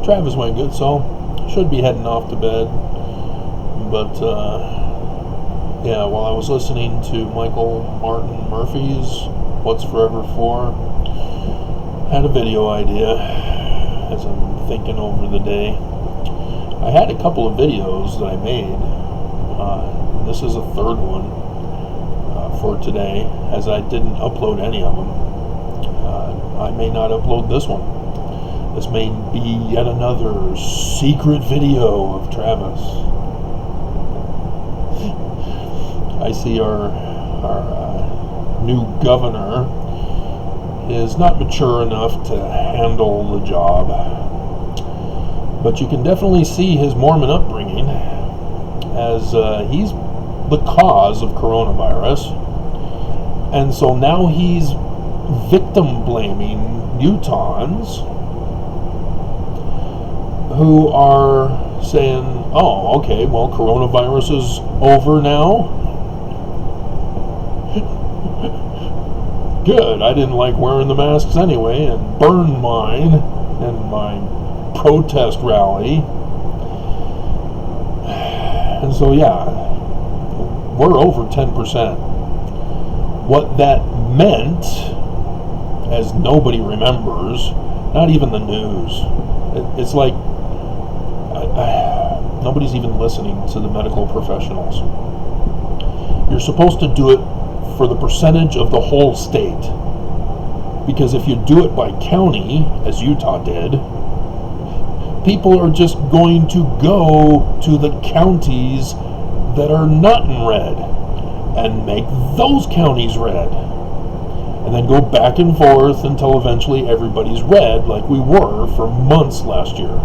Travis went good, so should be heading off to bed. But yeah, while I was listening to Michael Martin Murphy's What's Forever For, had a video idea as I'm thinking over the day. I had a couple of videos that I made. This is a third one for today, as I didn't upload any of them. I may not upload this one. This may be yet another secret video of Travis. I see our new governor is not mature enough to handle the job, but you can definitely see his Mormon upbringing, as he's the cause of coronavirus, and so now he's victim blaming Utahns who are saying, oh, okay, well, coronavirus is over now. Good, I didn't like wearing the masks anyway, and burned mine in my protest rally. And so, yeah, we're over 10%. What that meant, as nobody remembers, not even the news. It's like nobody's even listening to the medical professionals. You're supposed to do it for the percentage of the whole state, because if you do it by county, as Utah did, people are just going to go to the counties that are not in red and make those counties red, and then go back and forth until eventually everybody's red, like we were for months last year.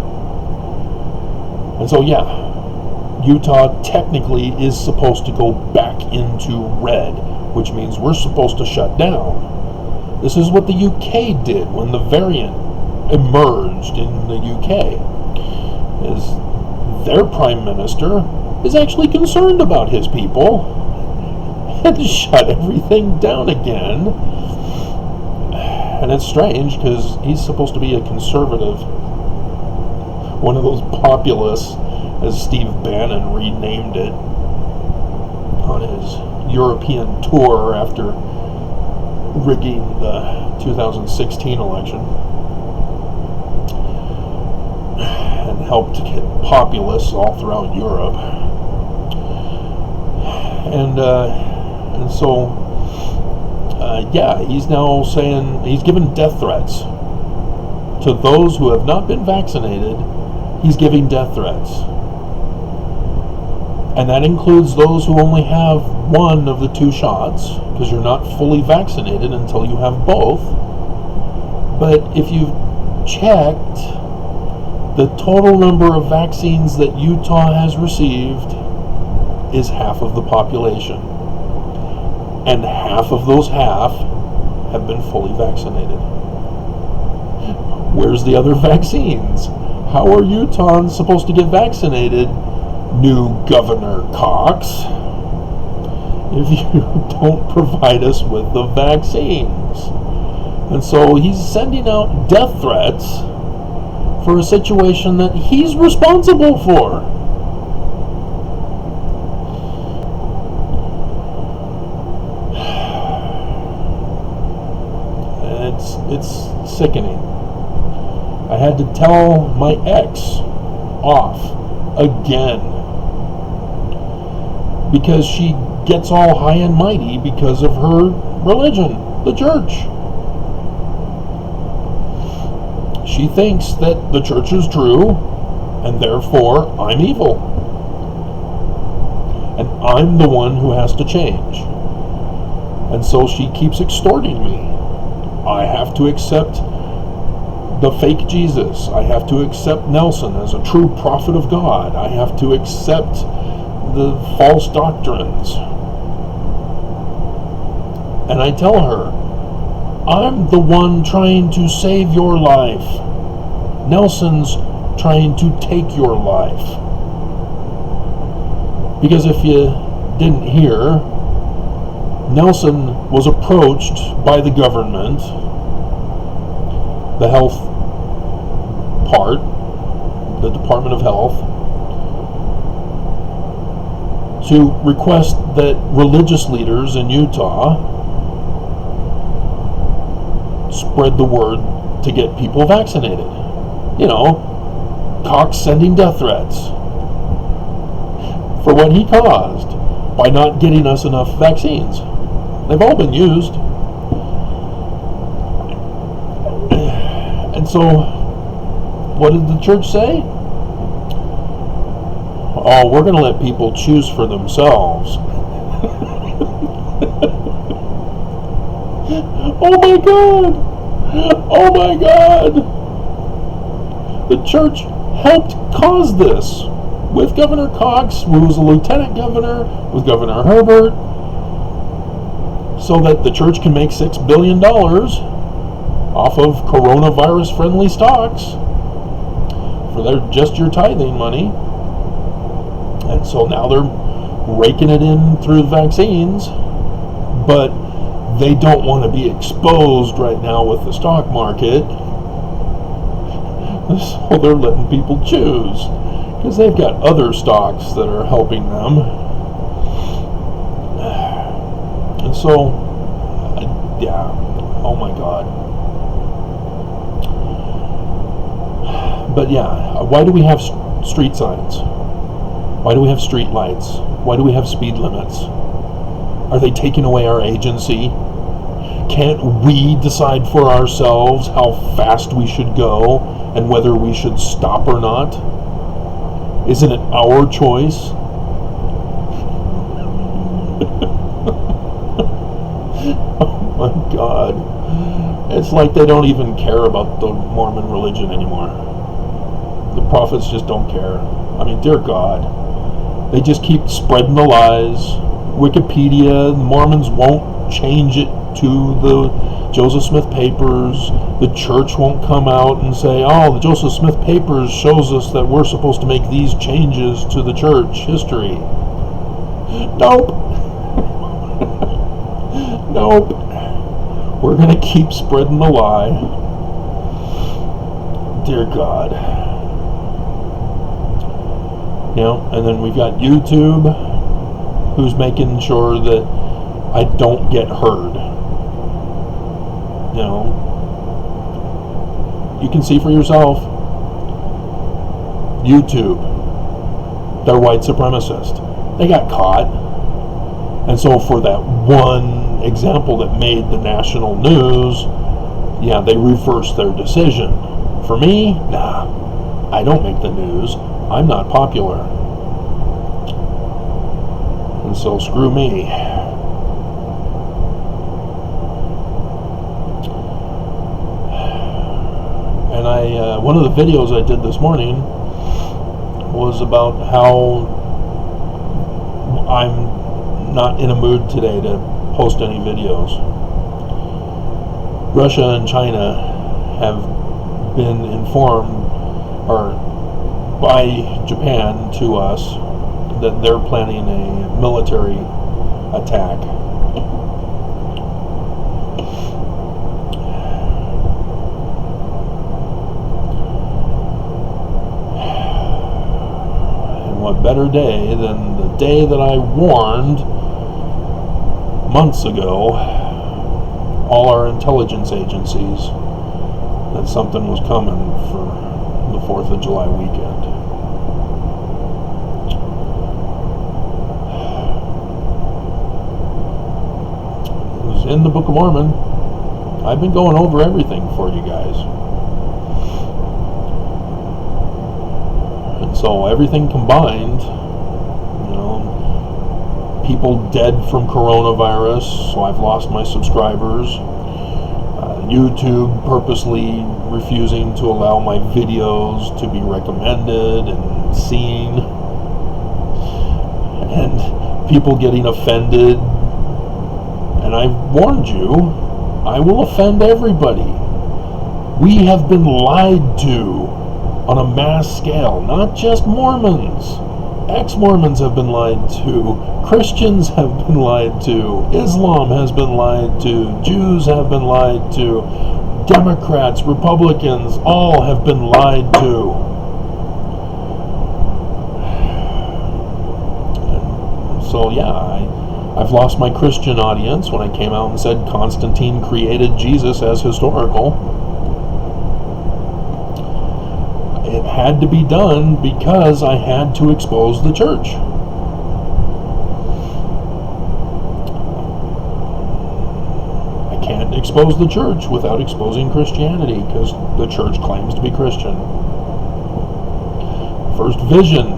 And so, yeah, Utah technically is supposed to go back into red, which means we're supposed to shut down. This is what the UK did when the variant emerged in the UK. Is their prime minister is actually concerned about his people and shut everything down again. And it's strange because he's supposed to be a conservative, one of those populists, as Steve Bannon renamed it on his European tour after rigging the 2016 election, and helped to get populists all throughout Europe. And so yeah, he's now saying, he's given death threats to those who have not been vaccinated. He's giving death threats. And that includes those who only have one of the two shots, because you're not fully vaccinated until you have both. But if you've checked, the total number of vaccines that Utah has received is half of the population. And half of those half have been fully vaccinated. Where's the other vaccines? How are Utahns supposed to get vaccinated, new Governor Cox, if you don't provide us with the vaccines? And so he's sending out death threats for a situation that he's responsible for. It's sickening. I had to tell my ex off again because she gets all high and mighty because of her religion, the church. She thinks that the church is true, and therefore I'm evil. And I'm the one who has to change. And so she keeps extorting me. I have to accept the fake Jesus. I have to accept Nelson as a true prophet of God. I have to accept the false doctrines. And I tell her, I'm the one trying to save your life. Nelson's trying to take your life. Because if you didn't hear, Nelson was approached by the government, the health part, the Department of Health, to request that religious leaders in Utah spread the word to get people vaccinated. You know, Cox sending death threats for what he caused by not getting us enough vaccines. They've all been used. And so, what did the church say? Oh, we're going to let people choose for themselves. Oh my God! Oh my God! The church helped cause this with Governor Cox, who was a lieutenant governor, with Governor Herbert, so that the church can make $6 billion off of coronavirus-friendly stocks for just your tithing money. And so now they're raking it in through vaccines, but they don't want to be exposed right now with the stock market. So they're letting people choose, because they've got other stocks that are helping them. And so, yeah, oh my God. But yeah, why do we have street signs? Why do we have street lights? Why do we have speed limits? Are they taking away our agency? Can't we decide for ourselves how fast we should go and whether we should stop or not? Isn't it our choice? Oh my God. It's like they don't even care about the Mormon religion anymore. The prophets just don't care. I mean, dear God. They just keep spreading the lies. Wikipedia, Mormons won't change it to the Joseph Smith Papers. The church won't come out and say, oh, the Joseph Smith Papers shows us that we're supposed to make these changes to the church history. Nope. Nope. We're going to keep spreading the lie. Dear God. You know, and then we've got YouTube, who's making sure that I don't get heard. You know, you can see for yourself. YouTube, they're white supremacist. They got caught. And so for that one example that made the national news, yeah, they reversed their decision. For me, nah, I don't make the news. I'm not popular. And so screw me. And one of the videos I did this morning was about how I'm not in a mood today to post any videos. Russia and China have been informed, or by Japan to us, that they're planning a military attack. And what better day than the day that I warned months ago all our intelligence agencies that something was coming for the 4th of July weekend. It was in the Book of Mormon. I've been going over everything for you guys. And so everything combined, you know, people dead from coronavirus, so I've lost my subscribers. YouTube purposely refusing to allow my videos to be recommended and seen, and people getting offended. And I've warned you, I will offend everybody. We have been lied to on a mass scale, not just Mormons. Ex-Mormons have been lied to, Christians have been lied to, Islam has been lied to, Jews have been lied to, Democrats, Republicans, all have been lied to. So yeah, I've lost my Christian audience when I came out and said Constantine created Jesus as historical. It had to be done because I had to expose the church. I can't expose the church without exposing Christianity, because the church claims to be Christian. First vision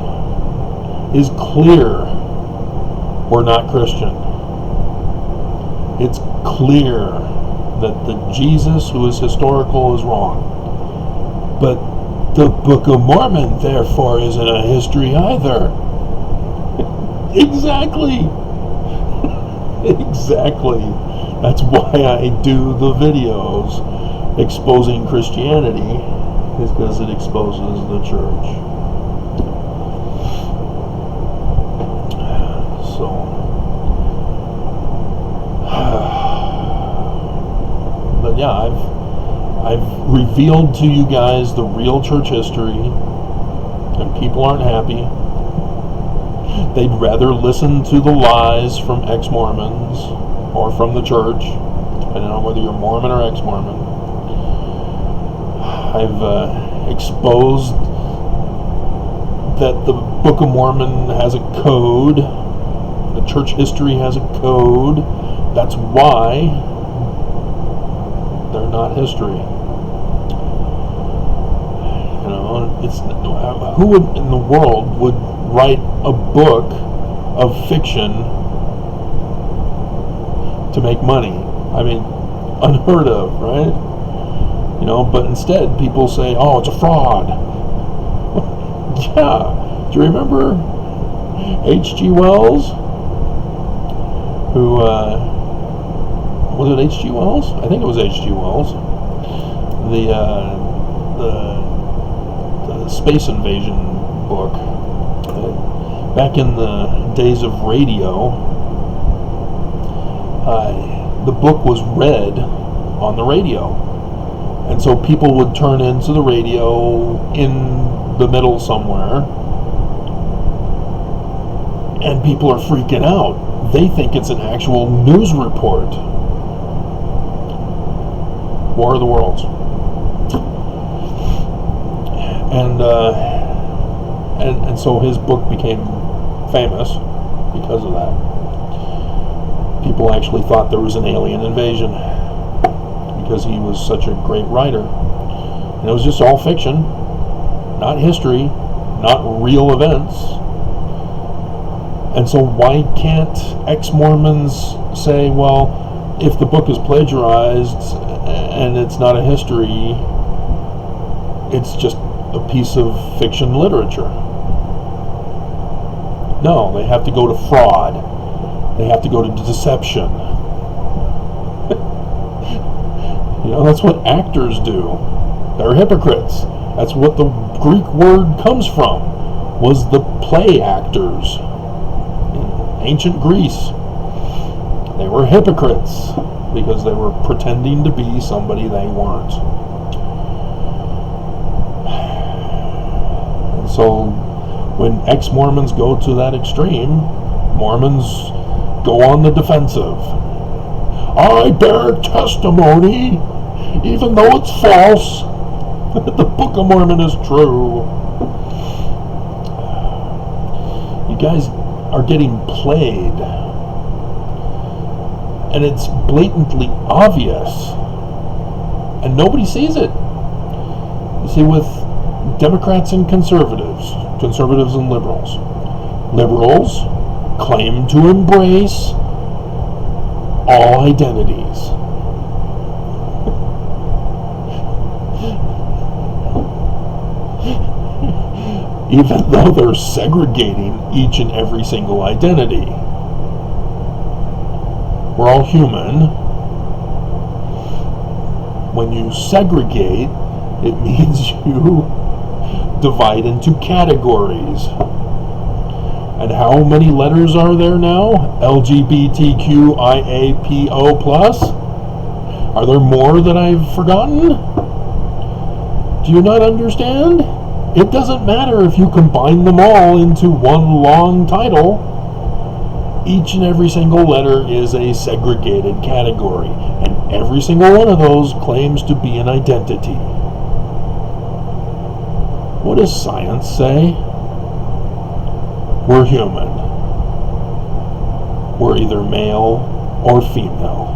is clear. We're not Christian. It's clear that the Jesus who is historical is wrong. But the Book of Mormon, therefore, isn't a history either. Exactly. Exactly. That's why I do the videos exposing Christianity, is because it exposes the church. So, but yeah, I've revealed to you guys the real church history, and people aren't happy. They'd rather listen to the lies from ex-Mormons or from the church, depending on whether you're Mormon or ex-Mormon. I've exposed that the Book of Mormon has a code. The church history has a code. That's why they're not history. You know, it's who would in the world would write a book of fiction to make money? I mean, unheard of, right? You know, but instead people say, "Oh, it's a fraud." Yeah. Do you remember H.G. Wells? Who was it? H.G. Wells? I think it was H.G. Wells. The space invasion book. Back in the days of radio, the book was read on the radio, and so people would turn into the radio in the middle somewhere, and people are freaking out. They think it's an actual news report. War of the Worlds. And so his book became famous because of that. People actually thought there was an alien invasion because he was such a great writer. And it was just all fiction, not history, not real events. And so why can't ex-Mormons say, well, if the book is plagiarized and it's not a history, it's just a piece of fiction literature? No, they have to go to fraud. They have to go to deception. You know, that's what actors do. They're hypocrites. That's what the Greek word comes from, was the play actors. In ancient Greece, they were hypocrites because they were pretending to be somebody they weren't. And so when ex-Mormons go to that extreme, Mormons go on the defensive. I bear testimony, even though it's false, that the Book of Mormon is true. You guys are getting played, and it's blatantly obvious, and nobody sees it. You see, with Democrats and conservatives and liberals claim to embrace all identities. Even though they're segregating each and every single identity. We're all human. When you segregate, it means you divide into categories. And how many letters are there now? LGBTQIAPO+? Are there more that I've forgotten? Do you not understand? It doesn't matter if you combine them all into one long title. Each and every single letter is a segregated category, and every single one of those claims to be an identity. What does science say? We're human. We're either male or female.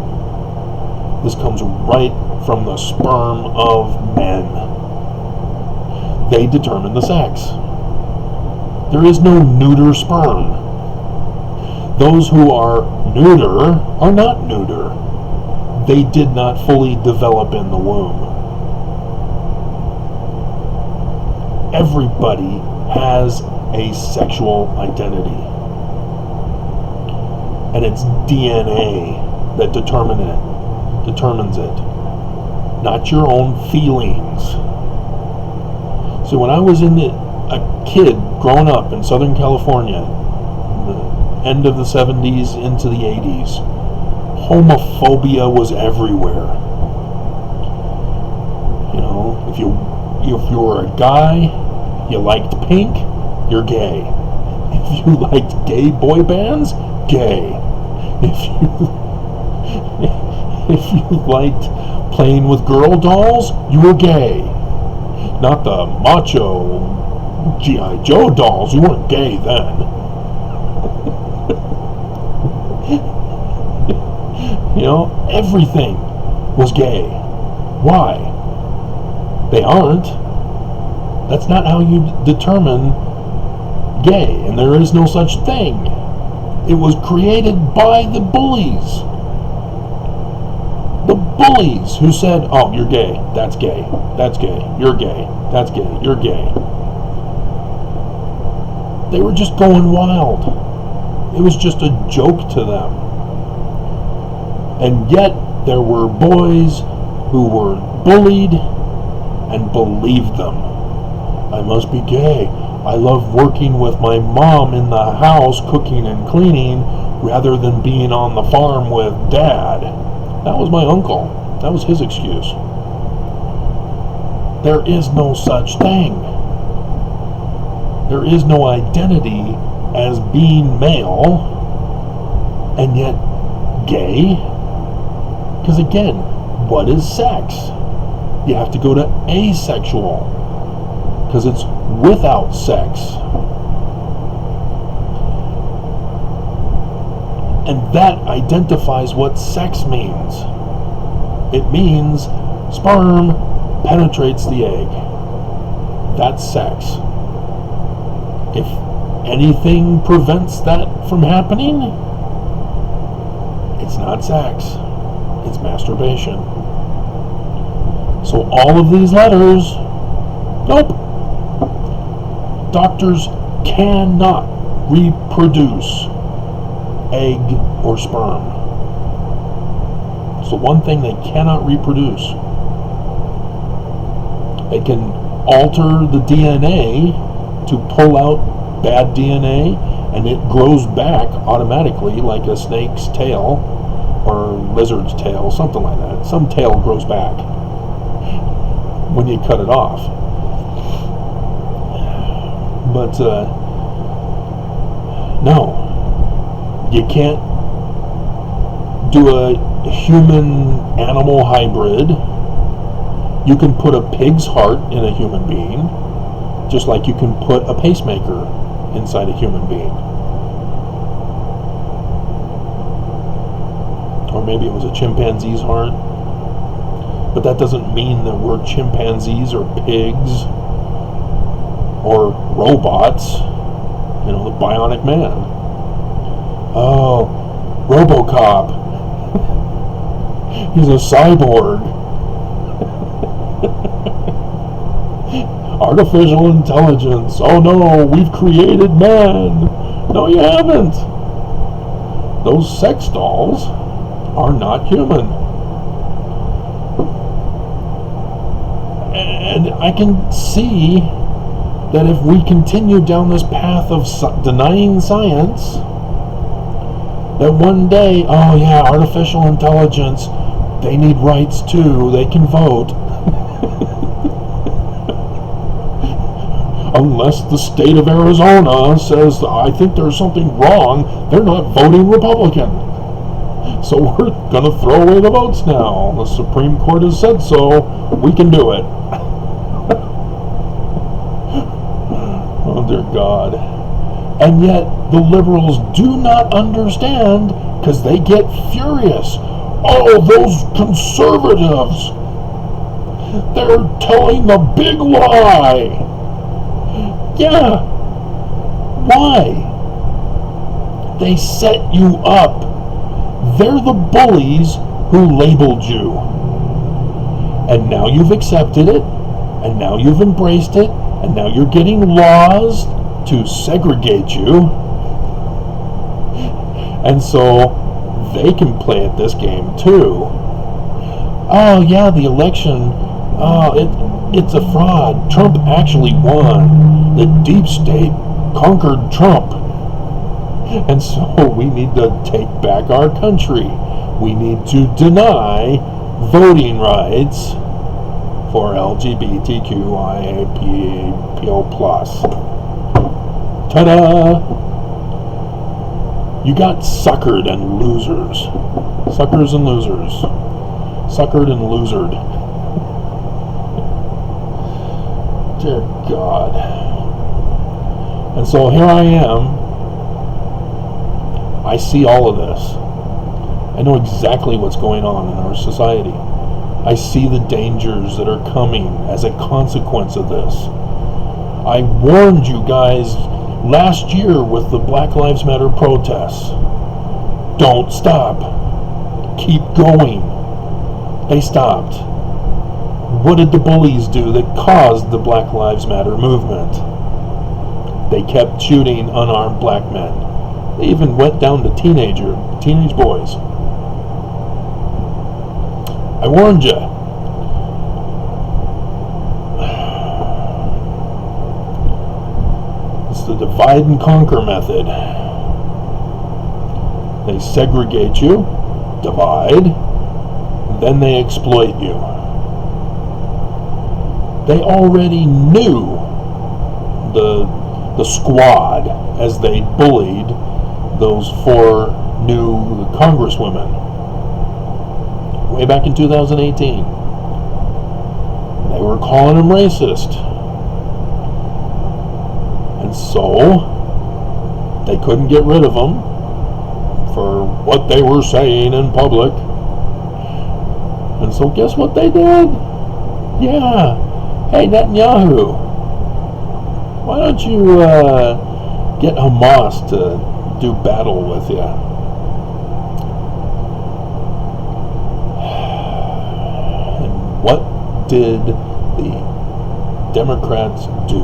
This comes right from the sperm of men. They determine the sex. There is no neuter sperm. Those who are neuter are not neuter. They did not fully develop in the womb. Everybody has a sexual identity. And it's DNA that determines it. Not your own feelings. So when I was a kid growing up in Southern California, the end of the 70s into the 80s, homophobia was everywhere. You know, if you were a guy, you liked Pink, you're gay. If you liked gay boy bands, gay. If you liked playing with girl dolls, you were gay. Not the macho G.I. Joe dolls, you weren't gay then. You know, everything was gay. Why? They aren't. That's not how you determine gay, and there is no such thing. It was created by the bullies. The bullies who said, oh, you're gay, that's gay, that's gay, you're gay, that's gay, you're gay. They were just going wild. It was just a joke to them. And yet, there were boys who were bullied and believed them. I must be gay. I love working with my mom in the house, cooking and cleaning, rather than being on the farm with Dad. That was my uncle. That was his excuse. There is no such thing. There is no identity as being male, and yet gay. Because again, what is sex? You have to go to asexual, because it's without sex. And that identifies what sex means. It means sperm penetrates the egg. That's sex. If anything prevents that from happening, it's not sex. It's masturbation. So all of these letters, nope. Doctors cannot reproduce egg or sperm. It's the one thing they cannot reproduce. They can alter the DNA to pull out bad DNA, and it grows back automatically like a snake's tail or lizard's tail, something like that. Some tail grows back when you cut it off. But no, you can't do a human-animal hybrid. You can put a pig's heart in a human being, just like you can put a pacemaker inside a human being. Or maybe it was a chimpanzee's heart. But that doesn't mean that we're chimpanzees or pigs or robots. You know, the bionic man. Oh, RoboCop. He's a cyborg. Artificial intelligence. Oh no, we've created man. No, you haven't. Those sex dolls are not human. And I can see that if we continue down this path of denying science, that one day, oh yeah, artificial intelligence, they need rights too, they can vote. unless the state of Arizona says, I think there's something wrong, they're not voting Republican. So we're going to throw away the votes now. The Supreme Court has said so. We can do it. Oh, dear God. And yet the liberals do not understand, because they get furious. Oh, those conservatives, they're telling the big lie. Yeah. Why? They set you up. They're the bullies who labeled you. And now you've accepted it, and now you've embraced it, and now you're getting laws to segregate you. And so they can play at this game too. Oh yeah, the election, it's a fraud. Trump actually won. The deep state conquered Trump. And so we need to take back our country. We need to deny voting rights for LGBTQIAPO+. Ta-da! You got suckered and losers. Suckers and losers. Suckered and losered. Dear God. And so here I am. I see all of this. I know exactly what's going on in our society. I see the dangers that are coming as a consequence of this. I warned you guys last year with the Black Lives Matter protests. Don't stop. Keep going. They stopped. What did the bullies do that caused the Black Lives Matter movement? They kept shooting unarmed black men. They even went down to teenage boys. I warned you. It's the divide and conquer method. They segregate you, divide, then they exploit you. They already knew the squad as they bullied those 4 new congresswomen way back in 2018. They were calling them racist. And so they couldn't get rid of them for what they were saying in public. And so guess what they did? Yeah. Hey, Netanyahu, why don't you get Hamas to do battle with you? And what did the Democrats do?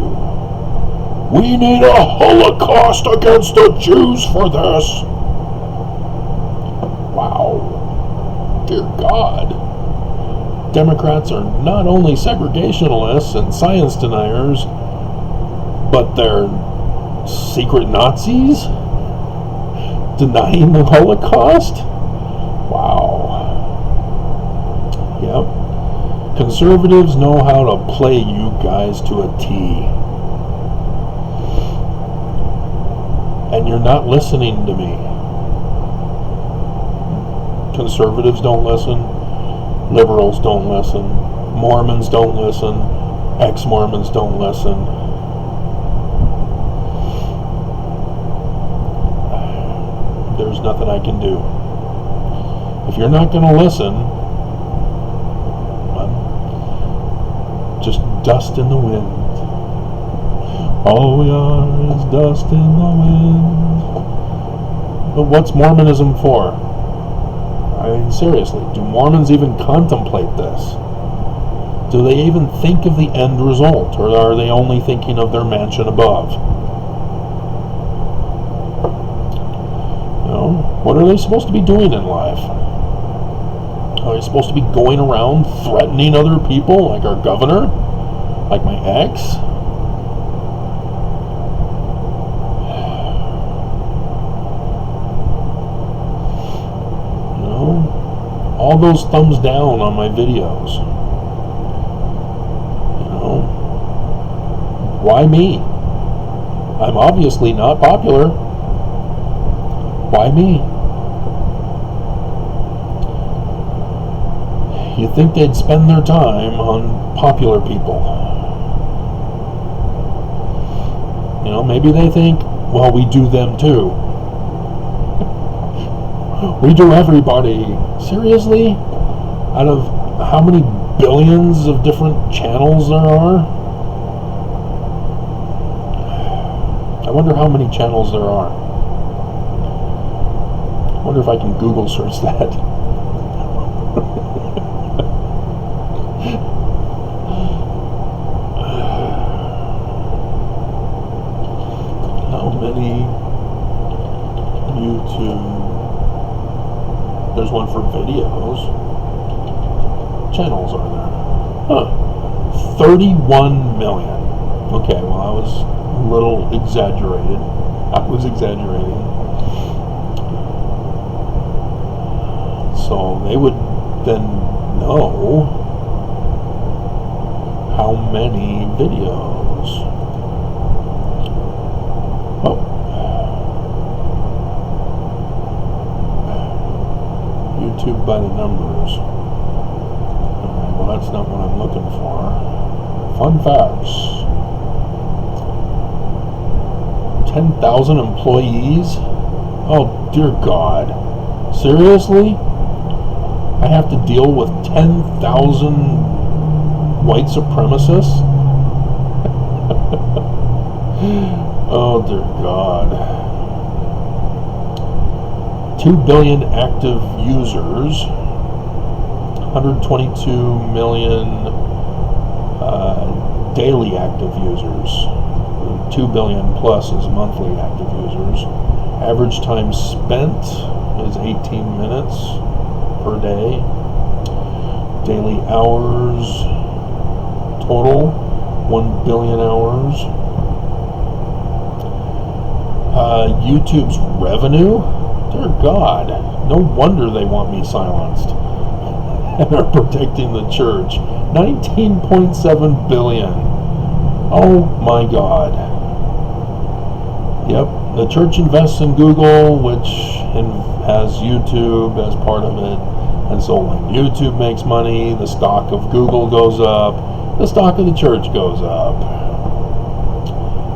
We need a Holocaust against the Jews for this. Wow. Dear God. Democrats are not only segregationists and science deniers, but they're secret Nazis? Denying the Holocaust? Wow. Yep. Conservatives know how to play you guys to a T. And you're not listening to me. Conservatives don't listen. Liberals don't listen. Mormons don't listen. Ex-Mormons don't listen. There's nothing I can do. If you're not going to listen, just dust in the wind. All we are is dust in the wind. But what's Mormonism for? I mean, seriously, do Mormons even contemplate this? Do they even think of the end result, or are they only thinking of their mansion above? You know, what are they supposed to be doing in life? Are they supposed to be going around threatening other people, like our governor? Like my ex? All those thumbs down on my videos. You know, Why me? I'm obviously not popular. Why me? You'd think they'd spend their time on popular people. You know, maybe they think, well, we do them too. We do everybody. Seriously? Out of how many billions of different channels there are? I wonder how many channels there are. I wonder if I can Google search that. How many YouTube? There's one for videos. Channels are there? Huh. 31 million. Okay, well, I was a little exaggerated. I was exaggerating. So they would then know how many videos. Oh. YouTube by the numbers. Alright, well, that's not what I'm looking for. Fun facts. 10,000 employees? Oh, dear God. Seriously? I have to deal with 10,000 white supremacists? Oh, dear God. 2 billion active users, 122 million daily active users, 2 billion plus is monthly active users. Average time spent is 18 minutes per day. Daily hours total, 1 billion hours. YouTube's revenue? Dear God, no wonder they want me silenced and are protecting the church. 19.7 billion. Oh my God. Yep, the church invests in Google, which has YouTube as part of it. And so when YouTube makes money, the stock of Google goes up, the stock of the church goes up.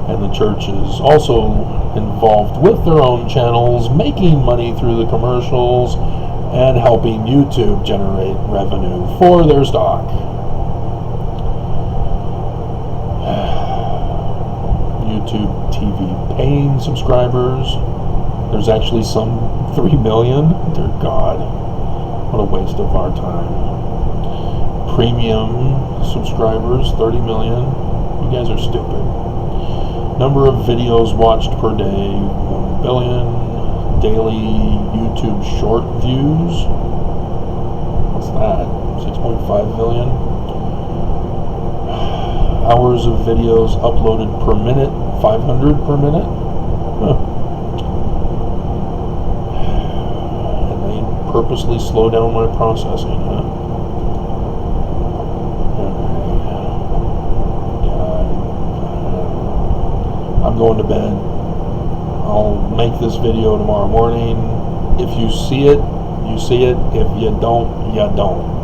And the church is also involved with their own channels, making money through the commercials and helping YouTube generate revenue for their stock. YouTube TV paying subscribers, there's actually some 3 million. Dear God, what a waste of our time. Premium subscribers, 30 million. You guys are stupid. Number of videos watched per day, 1 billion. Daily YouTube short views. What's that? 6.5 million. Hours of videos uploaded per minute, 500 per minute. Huh. And they purposely slow down my processing, huh? I'm going to bed. I'll make this video tomorrow morning. If you see it, you see it. If you don't, you don't.